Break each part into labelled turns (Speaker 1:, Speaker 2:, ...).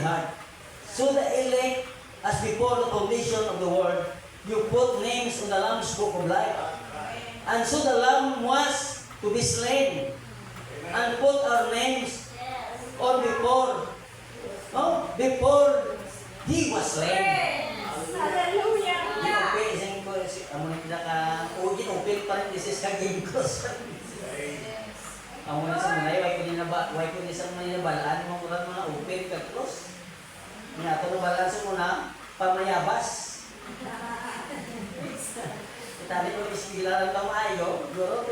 Speaker 1: God. So the elect, as before the foundation of the world, you put names on the Lamb's book of life. And so the Lamb was to be slain and put our names on before He was slain.
Speaker 2: Hallelujah.
Speaker 1: Ginupil, isang ko, amo na ginupil pa rin, this is kaging cross. Amo na sa munay, way ko ni sa mga nabalaan, mga kurang mga upil ka cross. Nga ito nabalaan sa muna, pamayabas. Itali ko, ispila lang ka maayo, guro,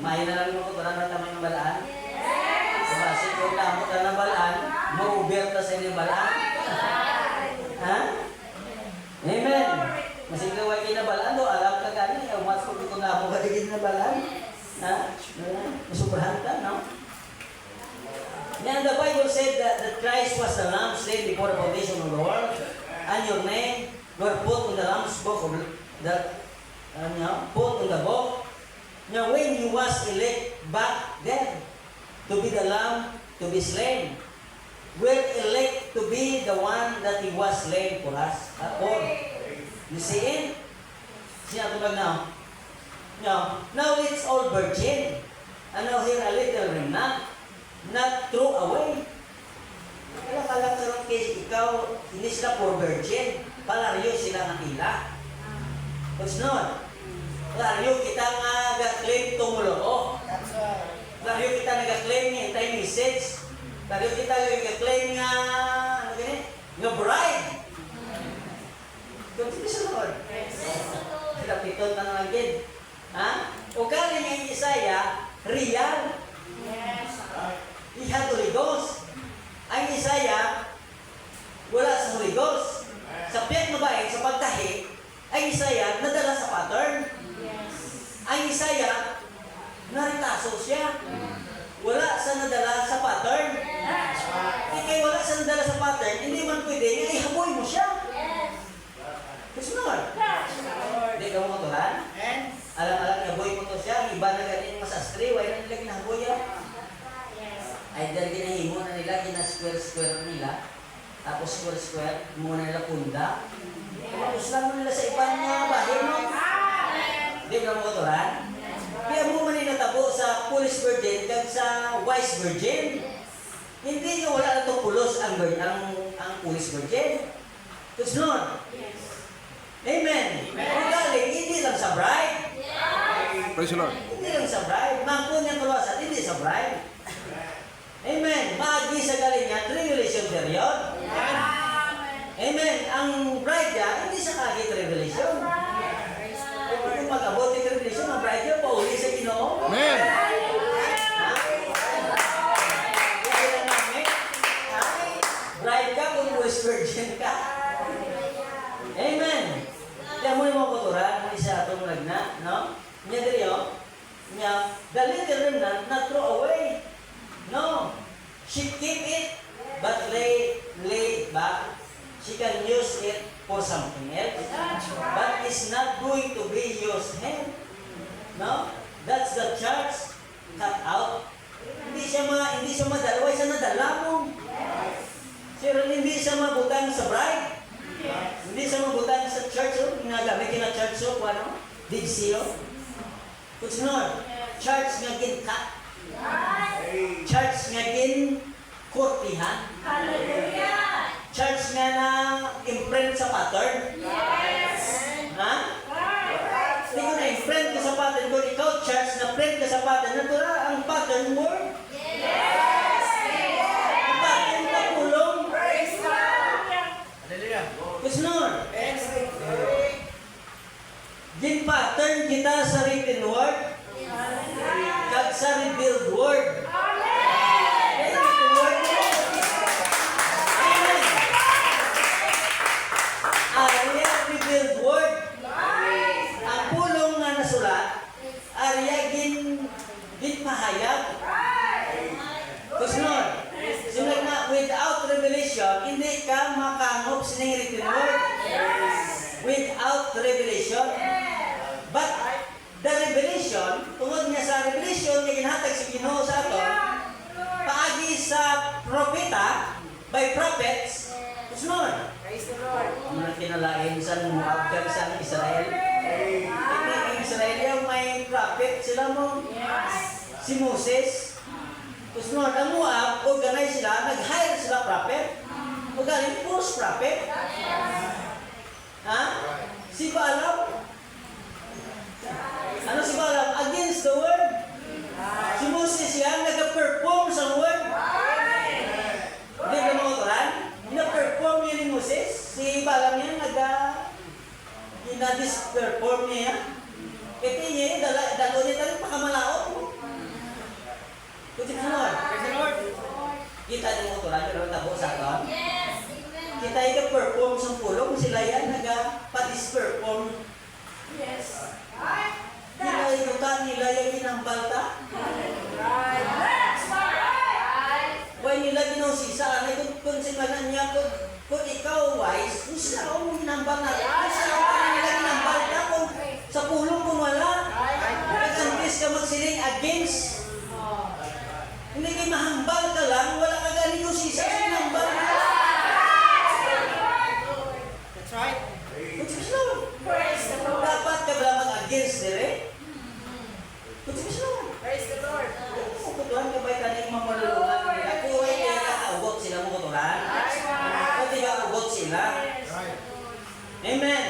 Speaker 1: maayo na lang mga kurang na tamang nabalaan. Sabasi ko, lamot na nabalaan, ma-uber ta sa inyong balaan. Ha? Amen. Masig ka way kinabalaan, alam ka gani, umas ko dito na ako kadigin na balaan. Ha? Masubrahan ka, no? Then the Bible said that Christ was the Lamb slain before the foundation of the world, and your name were put on the Lamb's book of put on the book. Now when He was elect back then to be the Lamb to be slain, we're elect to be the one that He was slain for us. For. You see it? Siya tulad now. Now it's all virgin. And now here a little remnant, not throw away. Kaya kalap sa ron case, ikaw, hindi sila for virgin. Palaryo sila ng ila. What's not? Palaryo kita nga ga-claim tumuloo. Palaryo kita nag-claim niya, entire message. Palaryo kita nag-claim nga, ano ganyan? Nga bride. Kung sino sa Lord? Sila piton na nangagin. Ha? O galing ang Isaiah, real. He had Holy Ghost. Ang Isaiah, wala sa Holy Ghost. Sa piyat na bahay, sa pagtahi, ang Isaiah nadala sa pattern. Ang Isaiah, naritaso siya. Wala sa nadala sa pattern. Kaya wala sa nadala sa pattern, hindi man pwede, ihaboy mo siya. Gusto naman? Hindi ka mo matuhan? Alam-alam na boy mo to siya, iba na ganin masastri, wala na nila ginahaboy yan. Ay dahil ginahimo na nila, gina-square-square nila, tapos square-square, muna nila punda. Tapos lang nila sa ibang bahay mo. Hindi ka mo matuhan? Kaya mo man natabo sa foolish virgin kag sa wise virgin. Hindi nga wala na itong pulos ang foolish virgin. It's not. Amen. Kung galing, hindi lang sa bride.
Speaker 3: Praise the Lord.
Speaker 1: Hindi lang sa bride. Mangkon niyang kaluwasan, hindi sa bride. Amen. Maagi sa galing niya, tribulation period. Amen. Ang bride niya, hindi sa kagi tribulation. Kung mag-abot yung tribulation, ang bride niya, pauli sa Ginoo.
Speaker 3: Amen.
Speaker 1: Bride ka kung wise virgin ka. Amen. Kaya mo yung mga kuturan, mo isa itong lagna, no? Niya diri yun, niya, the little remnant not throw away. No. She keep it, but lay it back. She can use it for something else. But it's not going to be used here. No? That's the church cut out. Hindi siya madalaway sa nadala mo. Sir, hindi siya mabutang sa bride. Hindi siya mabutan sa church, ginagamit na church, ano? Digsio. What's not? Church nga cut. Church nga kurtihan. Church nga na imprint sa pattern. Ha? Hindi ko na-imprint ka sa pattern. Kung ikaw, church, na-print ka sa pattern, natura ang pattern word. Ang pattern kapulong. What's not? Gin-pattern kita sa written word kag sa revealed word. Written word. Amen. Arya revealed word. Ang pulong nga nasulat, arya gin-pahayag. What's not? Sunod na, without revelation, hindi ka makangop sa written word. Without revelation. But the revelation, tungod niya sa revelation, niya ginhatag si Ginoo sa ato, paagi is a propeta by prophets. Sunod.
Speaker 2: Praise the Lord.
Speaker 1: Ang mga kinalain sa Moab kag sa Israel. Ang Israel yung may prophet sila mo.
Speaker 2: Yes.
Speaker 1: Si Moses. Sunod, ang Moab, organize sila, nag-hire sila prophet. Magaling, puros prophet. Ha? Si Balaam. Ano si Balaam? Against the word. Si Moses yan, nag-perform sa word. Hindi ba mga utoran? Na-perform niya ni Moses. Si Balaam yan, ginadis-perform niya. Ito niya, dalo niya tayo pakamalaot mo. Kuti mo Lord. Kita niyo mga utoran, pero tabo sa aton. Kita yung perform sa pulong, sila yan, nag-patis-perform.
Speaker 2: Yes.
Speaker 1: Nila yung nila yung inambalta.
Speaker 2: Right. That's right.
Speaker 1: Why nila ginausisa? Kung simanan niya, kung ikaw wise, kung sila ako mong ginambal na. Kung sila ako nila ginambalta, kung sa pulong kung wala. Nag-ambis ka magsiling against. Hindi kayo mahambal ka lang, wala ka galing yung sisa sa ginambal na.
Speaker 2: That's right.
Speaker 1: Kung sila,
Speaker 2: Praise the Lord.
Speaker 1: dapat ka ba mag-against nila? Kung sila,
Speaker 2: Praise the Lord.
Speaker 1: kutulan ka ba'y kaning mamalulungan nila? Kung ay kaya nakaugot sila mo kutulan?
Speaker 2: That's right.
Speaker 1: Kung di ka ugot sila? Amen.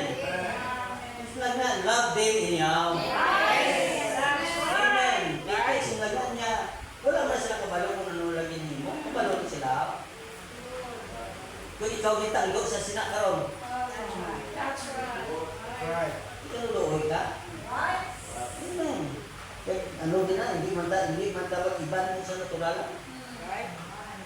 Speaker 1: Love them inyaw. Amen. Bakit sinagan niya? Wala man sila kabalo kung ano lagi mo. Kabalo sila. Kung ikaw gitanggo sa sinakaroon,
Speaker 2: That's right.
Speaker 1: ikaw luloy ka? Amen. Kaya ano din na, hindi man dapat iban mo sa natural.
Speaker 2: Right.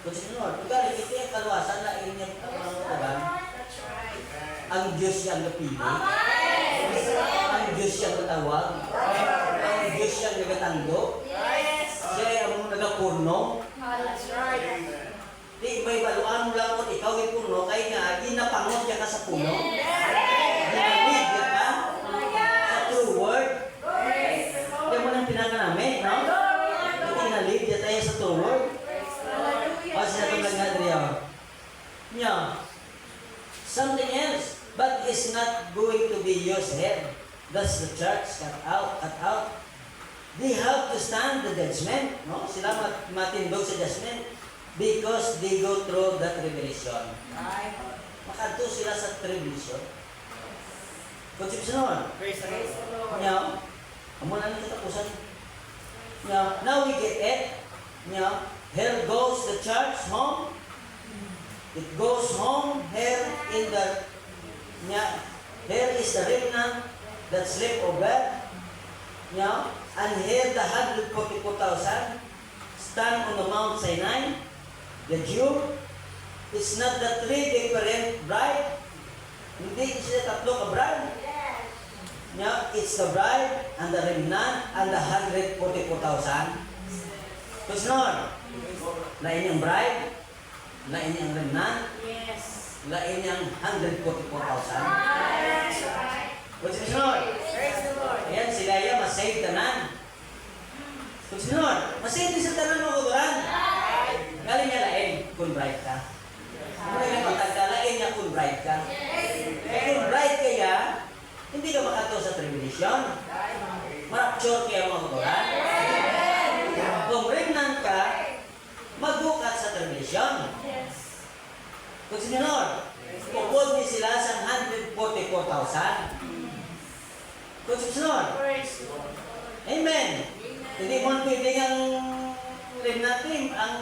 Speaker 1: Kung sinunod, kung gano'n, ito yung kaluwasan na inyong pangangutaran,
Speaker 2: That's right.
Speaker 1: ang Diyos yung napili, ang Diyos yung natawag, ang Diyos yung nagatanggo,
Speaker 2: Yes.
Speaker 1: siya ang nagapurno.
Speaker 2: That's right.
Speaker 1: Di iba'y baluan mo lang kung ikaw yung purno, kaya nga, ginapangot ka sa puno, ginamit ka sa true word. Kaya mo nang pinaka namin, no? Ginalid ka tayo sa true word. O siya itong nagdadriya. Yeah. Something else, but it's not going to be used here. That's the church cut out. They have to stand the judgment, no? Sila matindog sa judgment because they go through that revelation. Makanto sila sa tribulation. Konsepsyon.
Speaker 2: Praise the Lord.
Speaker 1: Yeah. Amo na ni katapusan. Yeah. Now we get it. Yeah. Here goes the church home. It goes home. Here in the here is the remnant that slept over. Yeah. And here the 144,000 stand on the Mount Sinai. The Jew. It's not the three different bride. Hindi sila tatlo ka bride. Yeah, it's the bride and the remnant and the 144,000. Kusnon, lain yung bride, lain yung remnant,
Speaker 2: Yes.
Speaker 1: lain yung 144,000.
Speaker 2: That's right.
Speaker 1: Kusnon,
Speaker 2: Praise the Lord.
Speaker 1: ayan sila yung masave tanan. Kusnon, masave din sa tanan mo kuturan. Galing niya lain kung bride ka. Muna yung pagkagka, lain niya kung bride ka. Kung bride kaya, hindi ka makato sa tribulation. Marapture kaya mga kuturan. Kung remnant ka, magbukat sa tribulation.
Speaker 2: Yes.
Speaker 1: Kung sinunod, pupod ni sila sa 144,000. Kung sinunod,
Speaker 2: Praise the Lord.
Speaker 1: amen. Hindi mo pwede ang remnant team, ang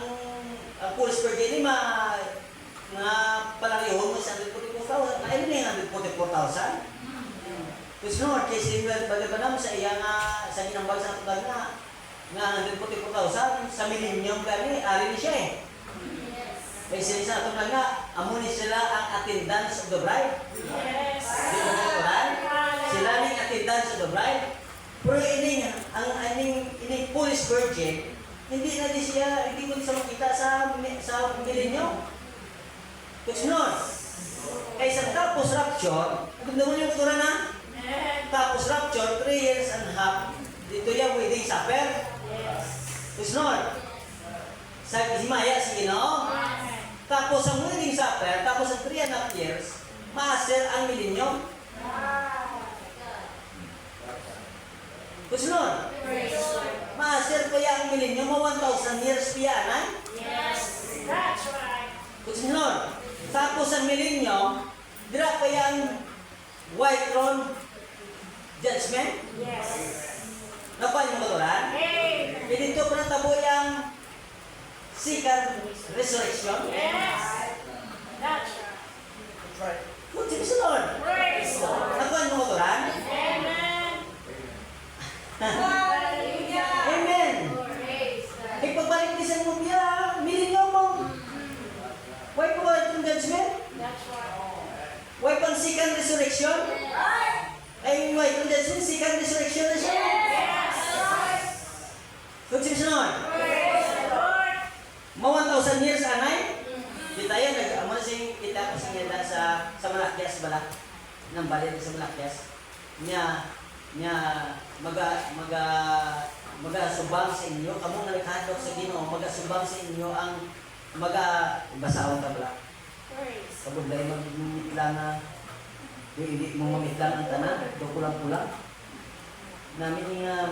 Speaker 1: full spirit ni na palangihon mo sa 144,000. Ayun na yung 144,000. Kasi no, kasi bagaimana mo sa iya nga sa ginambal sa tugan nga 144,000 sa millennium kani ari ni siya eh. Kasi sa tugan nga amo ni sila ang attendance of the bride.
Speaker 2: Yes.
Speaker 1: Di ba Quran? Sila ni attendance of the bride. Pero ini ang ini Polish virgin hindi na di siya hindi ko sa makita sa millennium. Kasi no, kaysa tapos rapture, ganda mo yung Quran na tapos rapture, 3 years and a half. Dito yung wedding supper.
Speaker 2: Yes.
Speaker 1: It's not. Sa himaya si Ginoo. Tapos ang wedding supper, tapos ang 3.5 years, maaser ang millennium. Kusunod, maaser kaya ang millennium, 1,000 years piyanan.
Speaker 2: Yes, that's right.
Speaker 1: Kusunod, tapos ang millennium, dira kaya ang white throne judgment.
Speaker 2: Yes.
Speaker 1: Napan yung katuran?
Speaker 2: Amen.
Speaker 1: Dito pa natabo yung second resurrection.
Speaker 2: Yes. That's right.
Speaker 1: Kung sinisunod,
Speaker 2: Praise the Lord.
Speaker 1: napan yung katuran?
Speaker 2: Amen. Hallelujah.
Speaker 1: Amen.
Speaker 2: Praise God.
Speaker 1: Ipabalik din sa mo biya, millennium mo. Why po white throne judgment?
Speaker 2: That's right.
Speaker 1: Why pang second resurrection? Ay, white throne judgment, second resurrection na siya.
Speaker 2: Yes.
Speaker 1: Kung sinisunod,
Speaker 2: Praise the Lord.
Speaker 1: mga 1,000 years anay, kita yan, nag-amo na siyang kita kasi nga sa Malakyas bala, ng balin sa Malakyas, magasubang sa inyo, kamo nga nagkahadlok sa Ginoo, magasubang sa inyo ang basawang tabla.
Speaker 2: Praise.
Speaker 1: Kabuglay magmitla na, hindi mo mamitla ang tanan, do kulang-kulang. Namin nga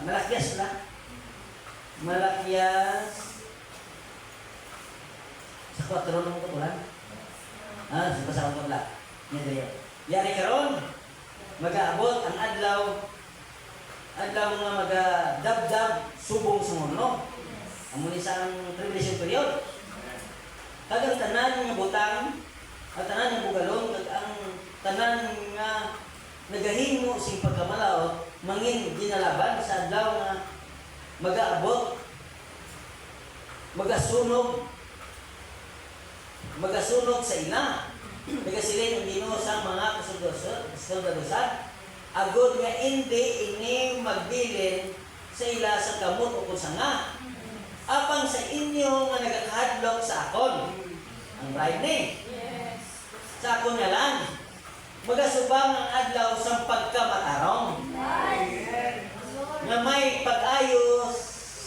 Speaker 1: Malakyas bala. Malakyas sa 4 ng kutulan. Sa basawang tabla. Yan rin. Yari karon, mag-aabot ang adlaw nga magadabdab subong sumuno. Amo ni sa tribulation period. Kagang tanan nga butang, at tanan nga bugalon, kag ang tanan nga nagahimo sing pagkamalaot, mangin ginalaban sa adlaw nga mag-aabot, magasunog sa ina. Nagasilin ang Ginoo sa mga kasuldadosan, agod nga hindi ini magbilin sa ila sa kamot o kung sanga. Apang sa inyo nga nagakahadlok sa akon, ang bride ni.
Speaker 2: Yes.
Speaker 1: Sa akon nga lang, magasubang ang adlaw sa pagkamatarong. Nga may pag-ayos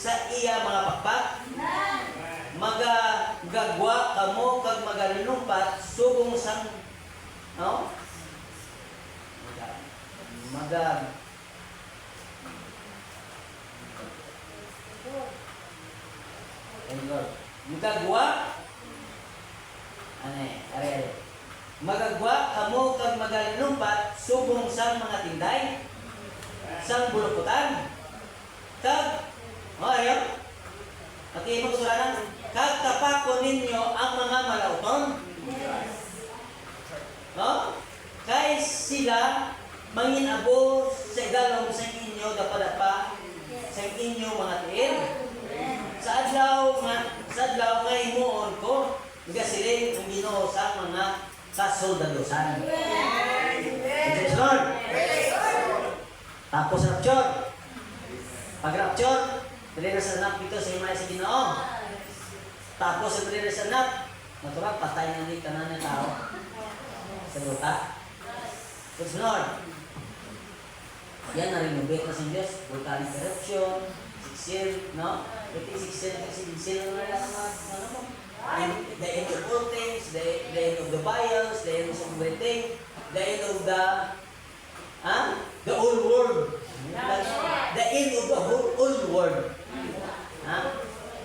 Speaker 1: sa iya mga pakpak. Magagwa kamo kag magalumpat subong sang magagwa magagwa kamo kag magalumpat subong sang mga tinday sang bulukutan kag ayo okay mo suranan kag tapakon ninyo ang mga malauton. No? Kay sila manginabo sa igalong sa inyo dapadapa sa inyo mga tiil. Sa adlaw nga himuon ko, gasiling ang Ginoo sa mga kasoldadosan. Praise the Lord. Tapos rapture. Pag rapture, dali na sa anak dito sa himay sa Ginoo. Tapos sa dali na sa anak, natural patay na ni tanan ng tao. Sa luta. Praise the Lord. Yan na rin mabit na sa Diyos. Volcanic eruption, 6 years, no? 6 years na kasi 6 years na lang ano mo. The end of all things, the end of the bios, the end of everything, the end of the whole world. The end of the whole world.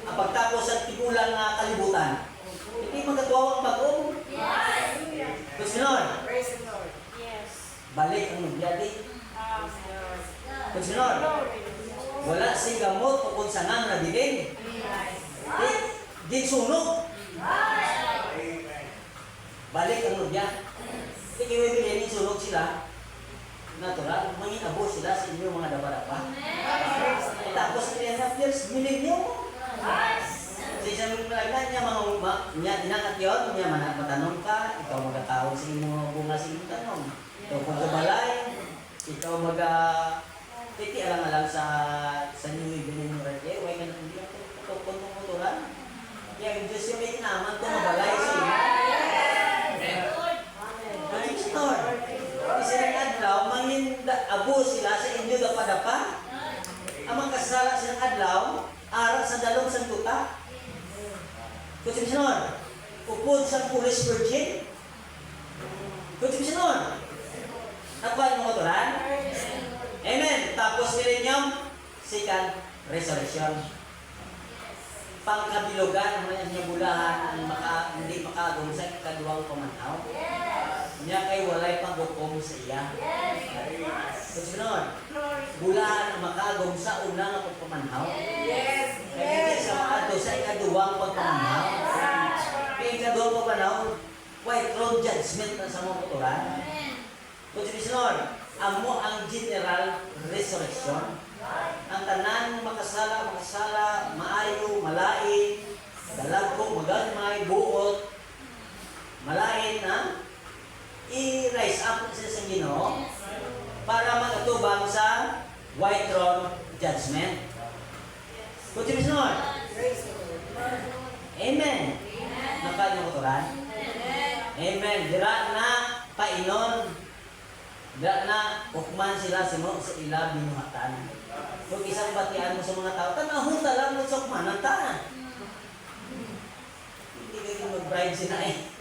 Speaker 1: Ang pagtapos ang tigulang kalibutan. Hindi magkatuwa ang bagong. Praise the Lord.
Speaker 2: Praise the Lord. Yes.
Speaker 1: Balik ang nagyadi.
Speaker 2: Amen.
Speaker 1: Praise the Lord. Wala si gamot o kung sanang nabilin. Di sunog. Balik ang nubya. Hindi kayo bilhin, sunog sila. Natural, manginabo sila sa inyo mga dabarapa. Tapos 3.5 years, millennium. Sa isang palagnan niya, inangat yun, niya matanong ka, ikaw magkatawag sa inyo bunga sa inyong tanong. Ikaw kung kabalay, ikaw titi alang-alang sa New Evening Radio, huwag ka na hindi ako kuntong-kunturan. Kaya ang Diyos yung may naman ito mabalay sa inyo. Pastor, isa ng adlaw, abo sila sa inyo dapadapa. Ang mga kasala silang adlaw, aral sa dalong santuta. Kung sinon, upod sa foolish virgin. Kung sinon, nakuha mo kotoran? Amen. Tapos millennium, second resurrection. Pangkabilugan, naman yung bulahan, hindi makagong sa ikaduwang pamanhaw. Niya kay walay paghukom sa iya. Kung sinon, bulahan ang makagong sa unang pagpamanhaw. Kaya hindi sa makado sa ikaduwang pagpamanhaw. Kaya ikaduwang pagpamanhaw, white throne judgment na sa mga kuturan. Kung sinon, amo ang general resurrection. Ang tanan makasala, maayo, malain, dalagko, magamay, buot, malain na i-rise up sa isang Ginoo para magatubang sa white throne judgment. Kung sinon, amen. Nakanya ko turan? Amen. Dira na painon. Dira na ukman sila sa ila binuhatan. Kung isang batian mo sa mga tao, tanahon na lang mo sa ukmanan ta. Hindi kayo mag-bribe sila eh.